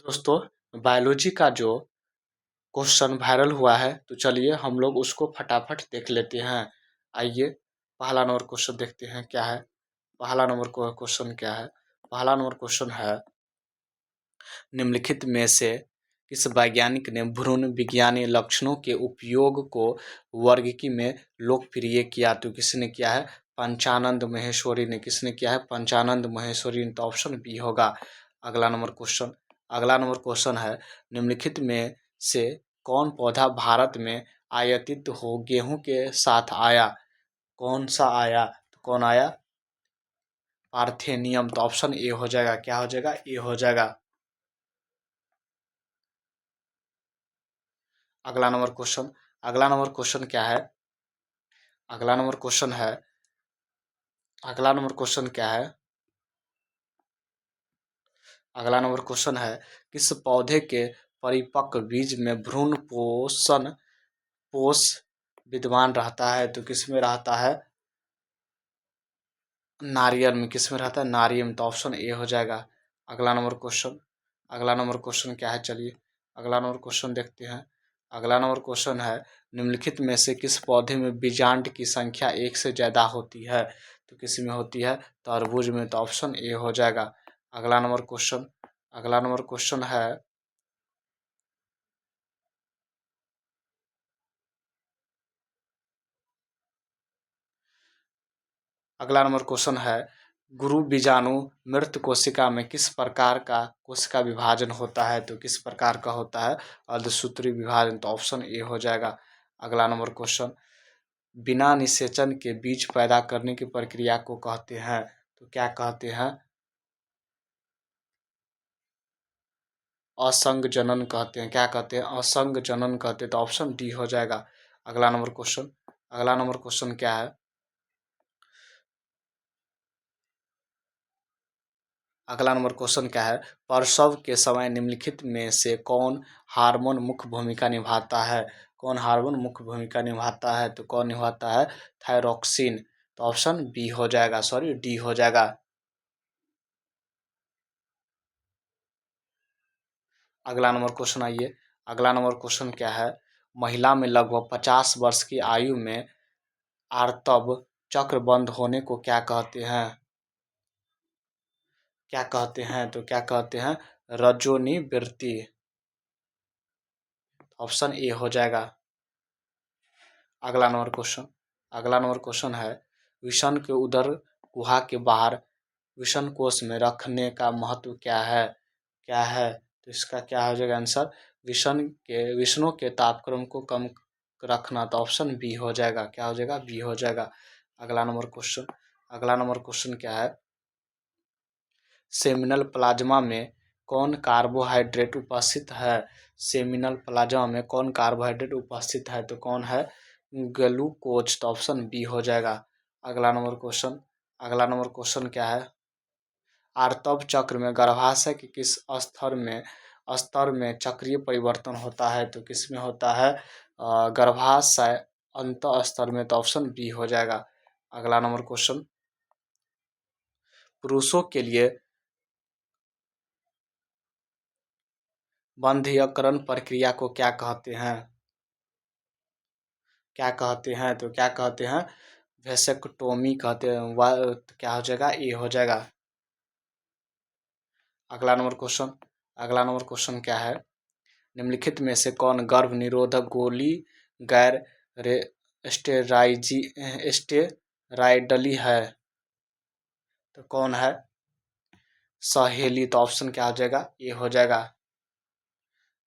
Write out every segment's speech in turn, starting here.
दोस्तों, बायोलॉजी का जो क्वेश्चन वायरल हुआ है, तो चलिए हम लोग उसको फटाफट देख लेते हैं। आइए पहला नंबर क्वेश्चन देखते हैं क्या है। पहला नंबर क्वेश्चन क्या है? पहला नंबर क्वेश्चन है, निम्नलिखित में से किस वैज्ञानिक ने भ्रूण विज्ञानी लक्षणों के उपयोग को वर्गीकी में लोकप्रिय किया? तो किसने किया है? पंचानंद महेश्वरी ने। किसने किया है? पंचानंद महेश्वरी ने। तो ऑप्शन बी होगा। अगला नंबर क्वेश्चन है, निम्नलिखित में से कौन पौधा भारत में आयातित हो गेहूं के साथ आया? कौन सा आया? तो कौन आया? पार्थेनियम। तो ऑप्शन ए हो जाएगा। क्या हो जाएगा? ए हो जाएगा। अगला नंबर क्वेश्चन क्या है? अगला नंबर क्वेश्चन है अगला नंबर क्वेश्चन क्या है? अगला नंबर क्वेश्चन है, किस पौधे के परिपक्व बीज में भ्रूण पोष विद्यमान रहता है? तो किस में रहता है? नारियल में। किस में रहता है? नारियल में। तो ऑप्शन ए हो जाएगा। अगला नंबर क्वेश्चन क्या है? चलिए अगला नंबर क्वेश्चन देखते हैं। अगला नंबर क्वेश्चन है, निम्नलिखित में से किस पौधे में बीजांड की संख्या एक से ज़्यादा होती है? तो किस में होती है? तरबूज में। तो ऑप्शन ए हो जाएगा। अगला नंबर क्वेश्चन अगला नंबर क्वेश्चन है अगला नंबर क्वेश्चन है, गुरु बीजाणु मृत कोशिका में किस प्रकार का कोशिका विभाजन होता है? तो किस प्रकार का होता है? अर्धसूत्री विभाजन। तो ऑप्शन ए हो जाएगा। अगला नंबर क्वेश्चन, बिना निषेचन के बीज पैदा करने की प्रक्रिया को कहते हैं? तो क्या कहते हैं? असंग जनन कहते हैं। क्या कहते हैं? असंग जनन कहते हैं। तो ऑप्शन डी हो जाएगा। अगला नंबर क्वेश्चन क्या है? अगला नंबर क्वेश्चन क्या है? प्रसव के समय निम्नलिखित में से कौन हार्मोन मुख्य भूमिका निभाता है? कौन हार्मोन मुख्य भूमिका निभाता है? तो कौन निभाता है? थायरोक्सिन। तो ऑप्शन बी हो जाएगा, सॉरी डी हो जाएगा। अगला नंबर क्वेश्चन आइए। अगला नंबर क्वेश्चन क्या है? महिला में लगभग 50 वर्ष की आयु में आर्तव चक्र बंद होने को क्या कहते हैं? क्या कहते हैं? तो क्या कहते हैं? रजोनिवृत्ति। ऑप्शन ए हो जाएगा। अगला नंबर क्वेश्चन अगला नंबर क्वेश्चन है, विषण के उदर गुहा के बाहर विषण कोश में रखने का महत्व क्या है? क्या है? तो इसका क्या हो जाएगा आंसर? विषणों के तापक्रम को कम रखना। तो ऑप्शन बी हो जाएगा। क्या हो जाएगा? बी हो जाएगा। अगला नंबर क्वेश्चन क्या है? सेमिनल प्लाज्मा में कौन कार्बोहाइड्रेट उपस्थित है? सेमिनल प्लाज्मा में कौन कार्बोहाइड्रेट उपस्थित है? तो कौन है? ग्लूकोज। तो ऑप्शन बी हो जाएगा। अगला नंबर क्वेश्चन क्या है? आर्तव चक्र में गर्भाशय के किस स्तर में चक्रीय परिवर्तन होता है? तो किस में होता है? गर्भाशय अंत स्तर में। तो ऑप्शन बी हो जाएगा। अगला नंबर क्वेश्चन, पुरुषों के लिए बंध्यकरण प्रक्रिया को क्या कहते हैं? क्या कहते हैं? तो क्या कहते हैं? वेसेक्टोमी कहते हैं। क्या हो जाएगा? ए हो जाएगा। अगला नंबर क्वेश्चन क्या है? निम्नलिखित में से कौन गर्भ निरोधक गोली गैर स्टेराइडली है? तो कौन है? सहेली। तो ऑप्शन क्या हो जाएगा? ए हो जाएगा।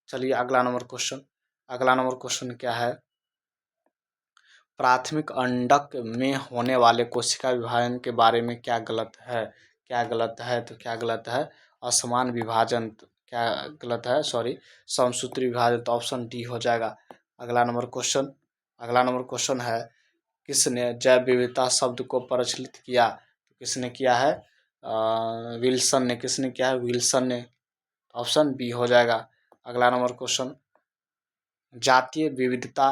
चलिए अगला नंबर क्वेश्चन क्या है? प्राथमिक अंडक में होने वाले कोशिका विभाजन के बारे में क्या गलत है? क्या गलत है? तो क्या गलत है? असमान विभाजन। क्या गलत है? सॉरी, समसूत्री विभाजन। तो ऑप्शन डी हो जाएगा। अगला नंबर क्वेश्चन है, किसने जैव विविधता शब्द को प्रचलित किया? तो किसने किया है? विल्सन ने। किसने किया है? विल्सन ने। ऑप्शन बी हो जाएगा। अगला नंबर क्वेश्चन, जातीय विविधता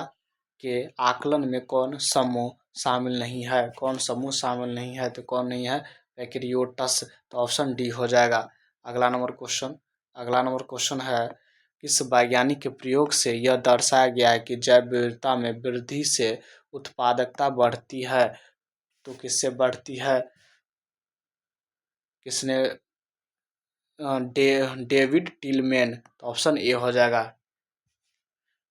के आकलन में कौन समूह शामिल नहीं है? कौन समूह शामिल नहीं है? तो कौन नहीं है? पैक्रियोटस। तो ऑप्शन डी हो जाएगा। अगला नंबर क्वेश्चन अगला नंबर क्वेश्चन है, किस वैज्ञानिक के प्रयोग से यह दर्शाया गया है कि जैव विविधता में वृद्धि से उत्पादकता बढ़ती है? तो किससे बढ़ती है? किसने? David Tillman. तो ऑप्शन ए हो जाएगा।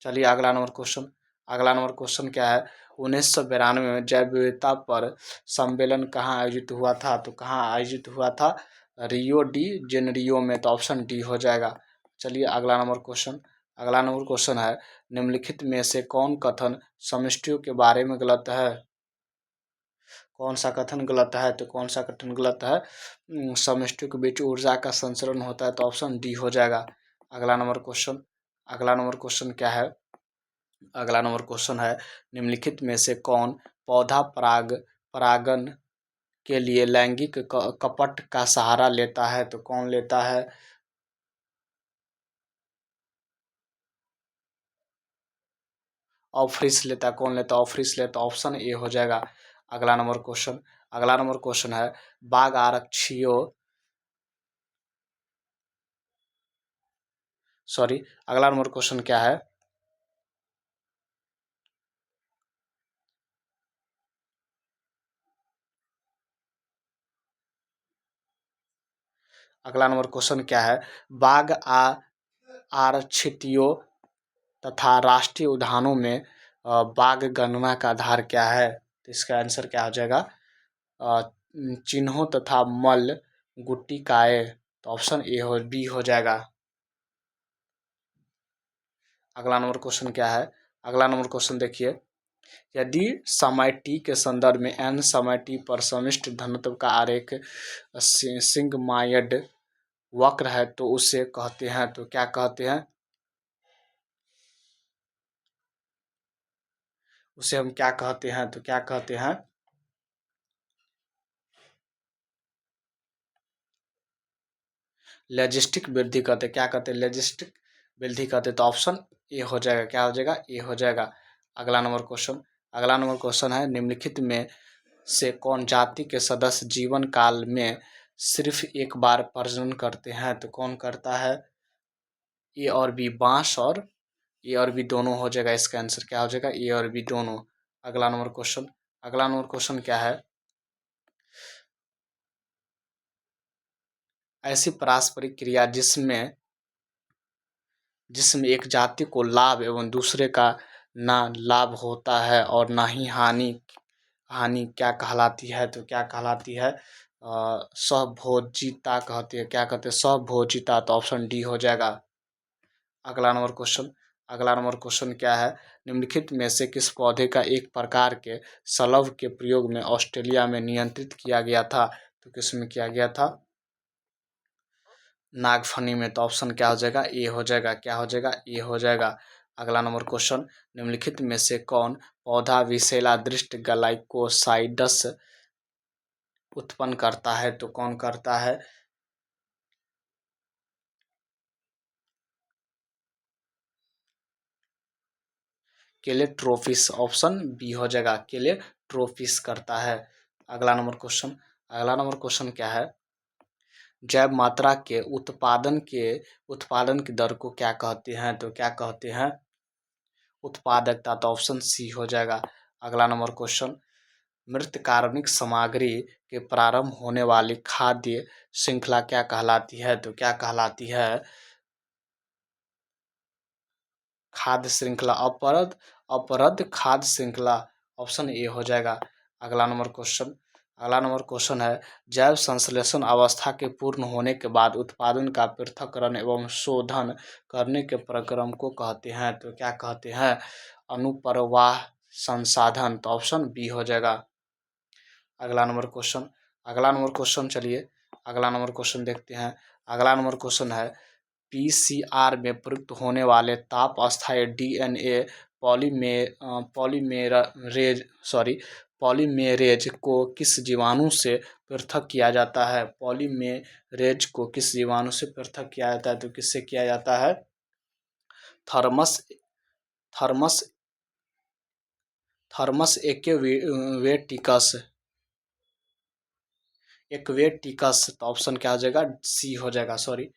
चलिए अगला नंबर क्वेश्चन। अगला नंबर क्वेश्चन क्या है? 1992 में जैव विविधता पर सम्मेलन कहाँ आयोजित हुआ था? तो कहाँ आयोजित हुआ था? रियो डी जेनेरियो में। तो ऑप्शन डी हो जाएगा। चलिए अगला नंबर क्वेश्चन। अगला नंबर क्वेश्चन है, निम्नलिखित में से कौन कथन समष्टियों के बारे में गलत है? कौन सा कथन गलत है? तो कौन सा कथन गलत है? समष्टियों के बीच ऊर्जा का संचरण होता है। तो ऑप्शन डी हो जाएगा। अगला नंबर क्वेश्चन। अगला नंबर क्वेश्चन क्या है? अगला नंबर क्वेश्चन है, निम्नलिखित में से कौन पौधा परागण के लिए लैंगिक कपट का सहारा लेता है? तो कौन लेता है? ऑफरिस लेता है। कौन लेता है? ऑफरिस लेता है। ऑप्शन ए हो जाएगा। अगला नंबर क्वेश्चन। अगला नंबर क्वेश्चन है, बाघ आरक्षियों सॉरी अगला नंबर क्वेश्चन क्या है? अगला नंबर क्वेश्चन क्या है? बाघ आरक्षितियों तथा राष्ट्रीय उद्यानों में बाघ गणना का आधार क्या है? तो इसका आंसर क्या हो जाएगा? अ, चिन्हों तथा मल गुट्टिकाएं। तो ऑप्शन ए हो बी हो जाएगा। अगला नंबर क्वेश्चन क्या है? अगला नंबर क्वेश्चन देखिए, यदि समय टी के संदर्भ में एन समय टी पर समष्टि घनत्व का आरेख सिग्मायड वक्र है तो उसे कहते हैं? तो क्या कहते हैं? उसे हम क्या कहते हैं? तो क्या कहते हैं? लॉजिस्टिक वृद्धि कहते हैं। क्या कहते हैं? लॉजिस्टिक वृद्धि कहते हैं। तो ऑप्शन ए हो जाएगा। क्या हो जाएगा? ए हो जाएगा। अगला नंबर क्वेश्चन। अगला नंबर क्वेश्चन है, निम्नलिखित में से कौन जाति के सदस्य जीवन काल में सिर्फ एक बार प्रजनन करते हैं? तो कौन करता है? ए और बी, बांस और ए और बी दोनों हो जाएगा। इसका आंसर क्या हो जाएगा? ए और बी दोनों। अगला नंबर क्वेश्चन। अगला नंबर क्वेश्चन क्या है? ऐसी पारस्परिक क्रिया जिसमें जिसमें एक जाति को लाभ एवं दूसरे का ना लाभ होता है और ना ही हानि हानि क्या कहलाती है? तो क्या कहलाती है? सहभोजिता कहती है। क्या कहते हैं? सहभोजिता। तो ऑप्शन डी हो जाएगा। अगला नंबर क्वेश्चन। अगला नंबर क्वेश्चन क्या है? निम्नलिखित में से किस पौधे का एक प्रकार के शलभ के प्रयोग में ऑस्ट्रेलिया में नियंत्रित किया गया था? तो किस में किया गया था? नागफनी में। तो ऑप्शन क्या हो जाएगा? ए हो जाएगा। क्या हो जाएगा? ए हो जाएगा। अगला नंबर क्वेश्चन, निम्नलिखित में से कौन पौधा विषैला दृष्ट ग्लाइकोसाइड्स उत्पन्न करता है? तो कौन करता है? केलेट्रोफिस। ऑप्शन बी हो जाएगा। केलेट्रोफिस करता है। अगला नंबर क्वेश्चन। अगला नंबर क्वेश्चन क्या है? जैव मात्रा के उत्पादन की दर को क्या कहते हैं? तो क्या कहते हैं? उत्पादकता। तो ऑप्शन सी हो जाएगा। अगला नंबर क्वेश्चन, मृत कार्बनिक सामग्री के प्रारंभ होने वाली खाद्य श्रृंखला क्या कहलाती है? तो क्या कहलाती है? खाद्य श्रृंखला। अपरद खाद्य श्रृंखला। ऑप्शन ए हो जाएगा। अगला नंबर क्वेश्चन। अगला नंबर क्वेश्चन है, जैव संश्लेषण अवस्था के पूर्ण होने के बाद उत्पादन का पृथक्करण एवं शोधन करने के प्रक्रम को कहते हैं? तो क्या कहते हैं? अनुप्रवाह संसाधन। तो ऑप्शन बी हो जाएगा। अगला नंबर क्वेश्चन। अगला नंबर क्वेश्चन चलिए अगला नंबर क्वेश्चन देखते हैं। अगला नंबर क्वेश्चन है, पीसीआर में प्रयुक्त होने वाले ताप अस्थायी डीएनए पॉलीमेरेज पॉलीमेरेज को किस जीवाणु से पृथक किया जाता है? पॉलीमेरेज को किस जीवाणु से पृथक किया जाता है? तो किससे किया जाता है? Thermos thermos Thermus aquaticus aquaticus. तो ऑप्शन क्या हो जाएगा? सी हो जाएगा। सॉरी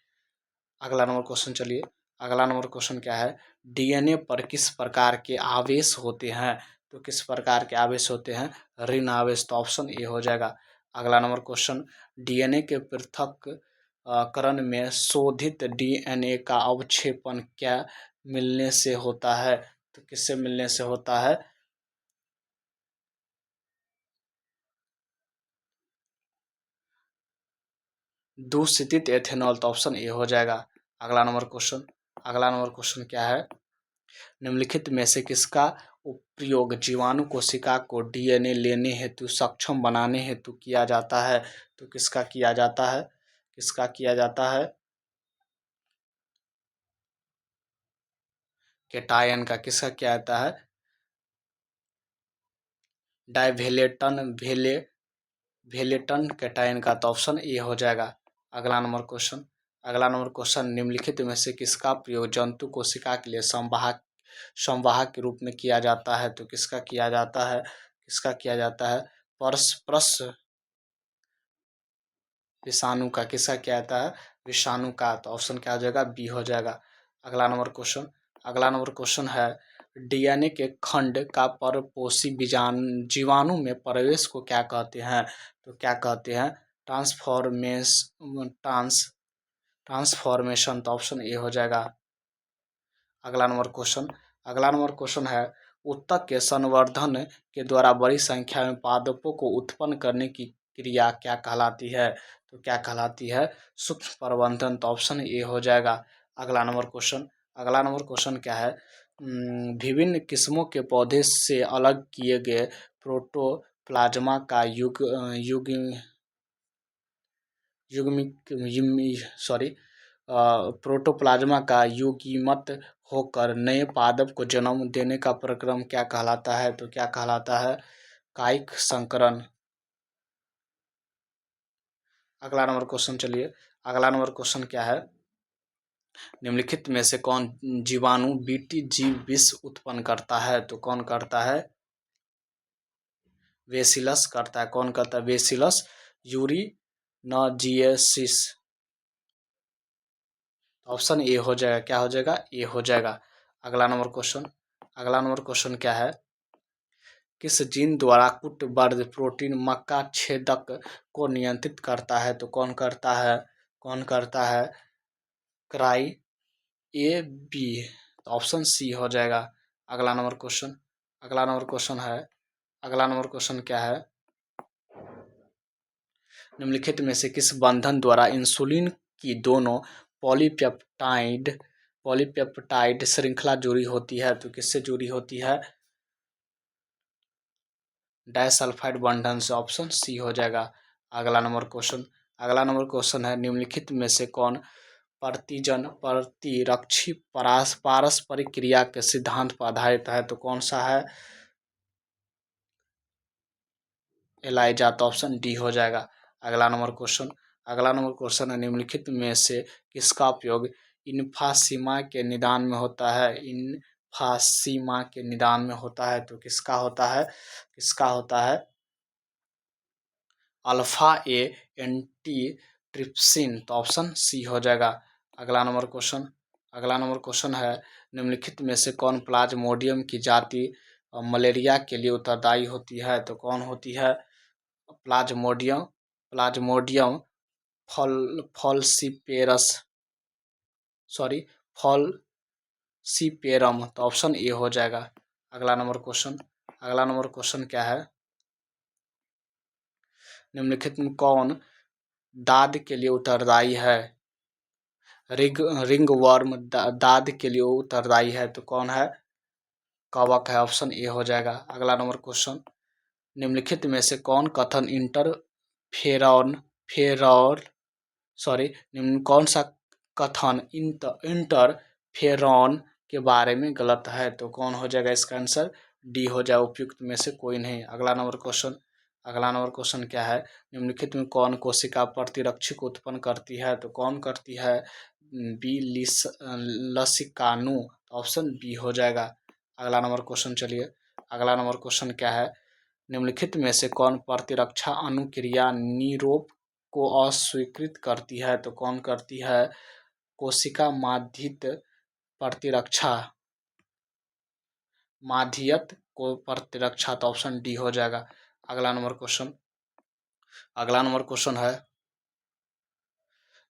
अगला नंबर क्वेश्चन चलिए, अगला नंबर क्वेश्चन क्या है, डीएनए पर किस प्रकार के आवेश होते हैं? तो किस प्रकार के आवेश होते हैं? ऋण आवेश। तो ऑप्शन ए हो जाएगा। अगला नंबर क्वेश्चन, डीएनए के पृथक करण में शोधित डीएनए का अवक्षेपण क्या मिलने से होता है? तो किससे मिलने से होता है? दूषित एथेनॉल। तो ऑप्शन ए हो जाएगा। अगला नंबर क्वेश्चन, अगला नंबर क्वेश्चन क्या है, निम्नलिखित में से किसका उपयोग जीवाणु कोशिका को डीएनए लेने हेतु सक्षम बनाने हेतु किया जाता है? तो किसका किया जाता है? किसका किया जाता है? कैटायन का। किसका किया जाता है? डाइवेलेटन वेलेटन कैटायन का। तो ऑप्शन ए हो जाएगा। अगला नंबर क्वेश्चन, अगला नंबर क्वेश्चन, निम्नलिखित में से किसका प्रयोग जंतु कोशिका के लिए संवाहक संवाहक के रूप में किया जाता है? तो किसका किया जाता है? किसका किया जाता है? परस्परस विषाणु का। किसका किया जाता है? विषाणु का। तो ऑप्शन क्या हो जाएगा? बी हो जाएगा। अगला नंबर क्वेश्चन, अगला नंबर क्वेश्चन है, डीएनए के खंड का परपोषी जीवाणु में प्रवेश को क्या कहते हैं? तो क्या कहते हैं? ट्रांसफॉर्मेशन। तो ऑप्शन ए हो जाएगा। अगला नंबर क्वेश्चन, अगला नंबर क्वेश्चन है, उत्तक के संवर्धन के द्वारा बड़ी संख्या में पादपों को उत्पन्न करने की क्रिया क्या कहलाती है? तो क्या कहलाती है? सूक्ष्म प्रवर्धन। तो ऑप्शन ए हो जाएगा। अगला नंबर क्वेश्चन, अगला नंबर क्वेश्चन क्या है, विभिन्न किस्मों के पौधे से अलग किए गए प्रोटोप्लाज्मा का युग युग्मिक सॉरी प्रोटोप्लाज्मा का युग्मित होकर नए पादप को जन्म देने का प्रक्रम क्या कहलाता है? तो क्या कहलाता है? कायिक संकरण। अगला नंबर क्वेश्चन चलिए, अगला नंबर क्वेश्चन क्या है, निम्नलिखित में से कौन जीवाणु बीटीजी विष उत्पन्न करता है? तो कौन करता है? बेसिलस करता है। कौन करता है? बेसिलस यूरिनजिएसिस। ऑप्शन ए हो जाएगा। क्या हो जाएगा? ए हो जाएगा। अगला नंबर क्वेश्चन, अगला नंबर क्वेश्चन क्या है, किस जीन द्वारा कुटबर्ध प्रोटीन मक्का छेदक को नियंत्रित करता है? तो कौन करता है? कौन करता है? CRY A B. तो ऑप्शन सी हो जाएगा। अगला नंबर क्वेश्चन, अगला नंबर क्वेश्चन है, अगला नंबर क्वेश्चन क्या है, निम्नलिखित में से किस बंधन द्वारा इंसुलिन की दोनों पॉलीपेप्टाइड पॉलीपेप्टाइड श्रृंखला जुड़ी होती है? तो किससे जुड़ी होती है? डाइसल्फाइड बंधन से। ऑप्शन सी हो जाएगा। अगला नंबर क्वेश्चन, अगला नंबर क्वेश्चन है, निम्नलिखित में से कौन प्रतिरक्षी पारस्परिक क्रिया के सिद्धांत पर आधारित है? तो कौन सा है? एलाइजा। तो ऑप्शन डी हो जाएगा। अगला नंबर क्वेश्चन, अगला नंबर क्वेश्चन है, निम्नलिखित में से किसका उपयोग इन्फासीमा के निदान में होता है? इन्फासीमा के निदान में होता है। तो किसका होता है? किसका होता है? अल्फा ए एंटी ट्रिप्सिन। तो ऑप्शन सी हो जाएगा। अगला नंबर क्वेश्चन, अगला नंबर क्वेश्चन है, निम्नलिखित में से कौन प्लाज्मोडियम की जाति मलेरिया के लिए उत्तरदायी होती है? तो कौन होती है? Plasmodium plasmodium falciparus sorry falciparum. तो ऑप्शन ए हो जाएगा। अगला नंबर क्वेश्चन, अगला नंबर क्वेश्चन क्या है, निम्नलिखित में कौन दाद के लिए उत्तरदायी है? रिंग वर्म दाद के लिए उत्तरदायी है। तो कौन है? कवक है। ऑप्शन ए हो जाएगा। अगला नंबर क्वेश्चन, निम्नलिखित में से कौन कथन इंटरफेरॉन फेरॉर सॉरी निम्न कौन सा कथन इंटरफेरॉन के बारे में गलत है? तो कौन हो जाएगा इसका आंसर? डी हो जाए, उपयुक्त में से कोई नहीं। अगला नंबर क्वेश्चन, अगला नंबर क्वेश्चन क्या है, निम्नलिखित में कौन कोशिका प्रतिरक्षी को उत्पन्न करती है? तो कौन करती है? बी लसिकानु। ऑप्शन बी हो जाएगा। अगला नंबर क्वेश्चन चलिए, अगला नंबर क्वेश्चन क्या है, निम्नलिखित में से कौन प्रतिरक्षा अनुक्रिया नीरोप को अस्वीकृत करती है? तो कौन करती है? कोशिका माध्यत को प्रतिरक्षा, तो ऑप्शन डी हो जाएगा। अगला नंबर क्वेश्चन है,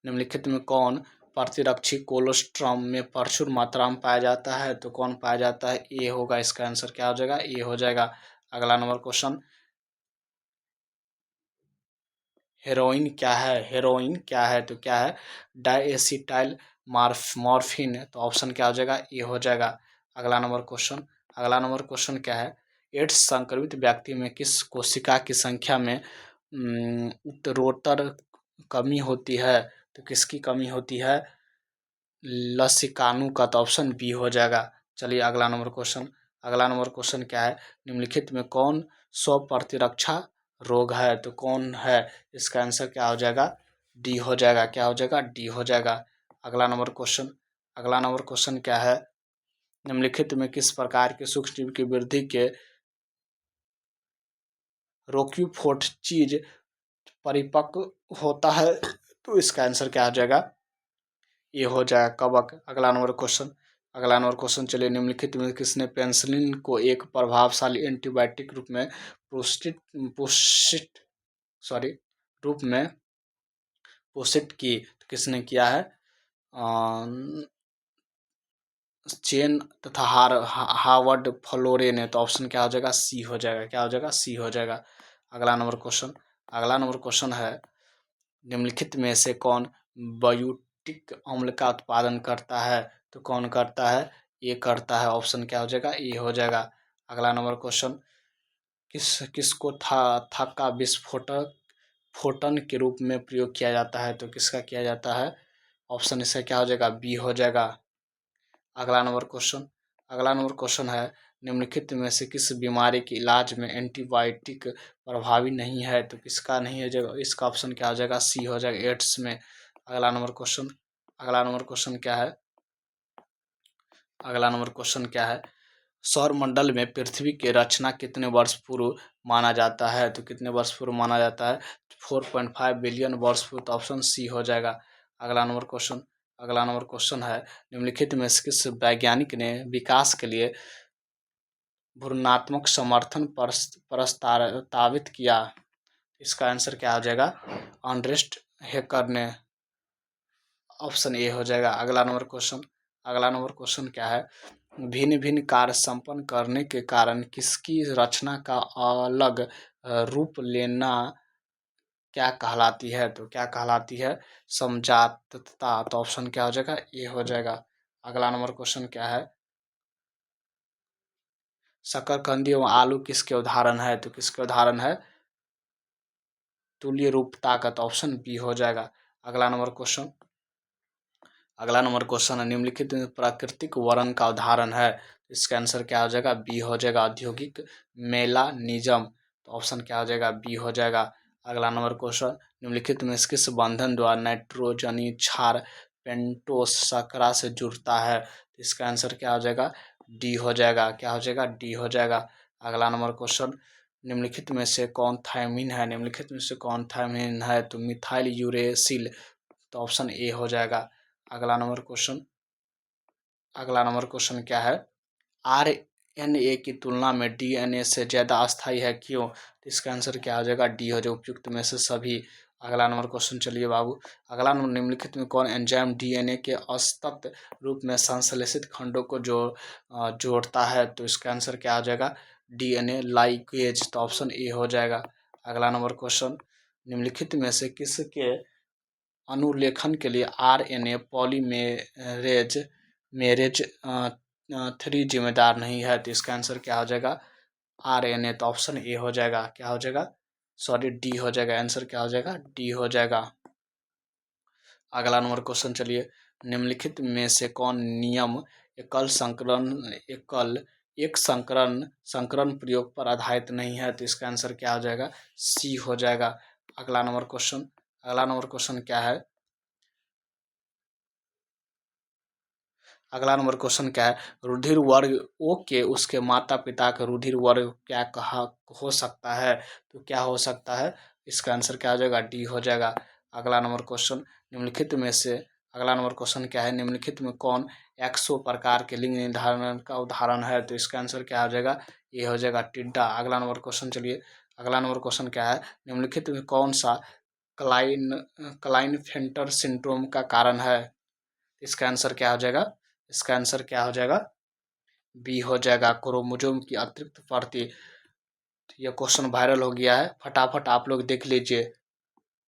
निम्नलिखित में कौन प्रतिरक्षी कोलोस्ट्रम में प्रचुर मात्रा में पाया जाता है? तो कौन पाया जाता है? ए होगा, इसका आंसर क्या हो जाएगा? ए हो जाएगा। अगला नंबर क्वेश्चन, हेरोइन क्या है? हेरोइन क्या है? तो क्या है? डाइएसिटाइल मॉर्फिन, तो ऑप्शन क्या हो जाएगा? ए हो जाएगा। अगला नंबर क्वेश्चन क्या है? एड्स संक्रमित व्यक्ति में किस कोशिका की संख्या में उत्तरोत्तर कमी होती है? तो किसकी कमी होती है? लसिकानु का, तो ऑप्शन बी हो जाएगा। चलिए अगला नंबर क्वेश्चन क्या है? निम्नलिखित में कौन स्व प्रतिरक्षा रोग है? तो कौन है? इसका आंसर क्या हो जाएगा? डी हो जाएगा। क्या हो जाएगा? डी हो जाएगा। अगला नंबर क्वेश्चन क्या है? निम्नलिखित में किस प्रकार के सूक्ष्मजीव की वृद्धि के रोक्यूफोर्ट परिपक्व होता है? तो इसका आंसर क्या हो जाएगा? ये हो जाएगा कवक। अगला नंबर क्वेश्चन चलिए, निम्नलिखित में किसने पेनिसिलिन को एक प्रभावशाली एंटीबायोटिक रूप में पोषित की? तो किसने किया है? चेन तथा हार्वर्ड फ्लोरे ने, तो ऑप्शन क्या हो जाएगा? सी हो जाएगा। क्या हो जाएगा? सी हो जाएगा। अगला नंबर क्वेश्चन है, निम्नलिखित में से कौन ब्यूटिक अम्ल का उत्पादन करता है? तो कौन करता है? ये करता है। ऑप्शन क्या हो जाएगा? ये हो जाएगा। अगला नंबर क्वेश्चन, किसको थक्का विस्फोटन के रूप में प्रयोग किया जाता है? तो किसका किया जाता है? ऑप्शन इसका क्या हो जाएगा? बी हो जाएगा। अगला नंबर क्वेश्चन है, निम्नलिखित में से किस बीमारी के इलाज में एंटीबायोटिक प्रभावी नहीं है? तो किसका नहीं हो जाएगा? इसका ऑप्शन क्या हो जाएगा? सी हो जाएगा, एड्स में। अगला नंबर क्वेश्चन क्या है? सौर मंडल में पृथ्वी की रचना कितने वर्ष पूर्व माना जाता है? तो कितने वर्ष पूर्व माना जाता है? 4.5 बिलियन वर्ष पूर्व, तो ऑप्शन सी हो जाएगा। अगला नंबर क्वेश्चन है, निम्नलिखित में से किस वैज्ञानिक ने विकास के लिए घूर्णनात्मक समर्थन प्रस्तावित किया? इसका आंसर क्या हो जाएगा? अर्नेस्ट हेकर ने, ऑप्शन ए हो जाएगा। अगला नंबर क्वेश्चन क्या है? भिन्न भिन्न कार्य संपन्न करने के कारण किसकी रचना का अलग रूप लेना क्या कहलाती है? तो क्या कहलाती है? समजातता, तो ऑप्शन क्या हो जाएगा? ए हो जाएगा। अगला नंबर क्वेश्चन क्या है? शकरकंदी एवं आलू किसके उदाहरण है? तो किसके उदाहरण है? तुल्य रूपता का, तो ऑप्शन बी हो जाएगा। अगला नंबर क्वेश्चन है, निम्नलिखित में प्राकृतिक वर्ण का उदाहरण है? इसका आंसर क्या हो जाएगा? बी हो जाएगा, औद्योगिक मेलानिज्म, तो ऑप्शन क्या हो जाएगा? बी हो जाएगा। अगला नंबर क्वेश्चन, निम्नलिखित में किस बंधन द्वारा नाइट्रोजनी क्षार पेंटोस शर्करा से जुड़ता है? इसका आंसर क्या हो जाएगा? डी हो जाएगा। क्या हो जाएगा? डी हो जाएगा। अगला नंबर क्वेश्चन, निम्नलिखित में से कौन थायमीन है? तो मिथाइल यूरेसिल, तो ऑप्शन ए हो जाएगा। अगला नंबर क्वेश्चन क्या है? आरएनए की तुलना में डीएनए से ज़्यादा अस्थायी है, क्यों? तो इसका आंसर क्या हो जाएगा? डी हो जाएगा, उपयुक्त में से सभी। अगला नंबर क्वेश्चन चलिए बाबू, अगला नंबर, निम्नलिखित में कौन एंजाइम डीएनए के असतत रूप में संश्लेषित खंडों को जोड़ता है? तो इसका आंसर क्या हो जाएगा? डीएनए लाइगेज, तो ऑप्शन ए हो जाएगा। अगला नंबर क्वेश्चन, निम्नलिखित में से किसके अनुलेखन के लिए आरएनए पॉलीमेरेज मेरेज 3 जिम्मेदार नहीं है? तो इसका आंसर क्या हो जाएगा? आरएनए, तो ऑप्शन ए हो जाएगा। क्या हो जाएगा? सॉरी, डी हो जाएगा। आंसर क्या हो जाएगा? डी हो जाएगा। अगला नंबर क्वेश्चन चलिए, निम्नलिखित में से कौन नियम एक संकरण प्रयोग पर आधारित नहीं है? तो इसका आंसर क्या हो जाएगा? सी हो जाएगा। अगला नंबर क्वेश्चन क्या है? अगला नंबर क्वेश्चन क्या है? रुधिर वर्ग ओ के उसके माता पिता का रुधिर वर्ग क्या कहा हो सकता है? तो क्या हो सकता है? इसका आंसर क्या हो जाएगा? डी हो जाएगा। अगला नंबर क्वेश्चन, निम्नलिखित में से अगला नंबर क्वेश्चन क्या है, निम्नलिखित में कौन 100 प्रकार के लिंग निर्धारण का उदाहरण है? तो इसका आंसर क्या हो जाएगा, ये हो जाएगा टिड्डा। अगला नंबर क्वेश्चन, चलिए अगला नंबर क्वेश्चन क्या है, निम्नलिखित में कौन सा क्लाइनफेल्टर सिंड्रोम का कारण है? इसका आंसर क्या हो जाएगा, इसका आंसर क्या हो जाएगा, बी हो जाएगा, क्रोमोसोम की अतिरिक्त परतें। यह क्वेश्चन वायरल हो गया है, फटाफट आप लोग देख लीजिए।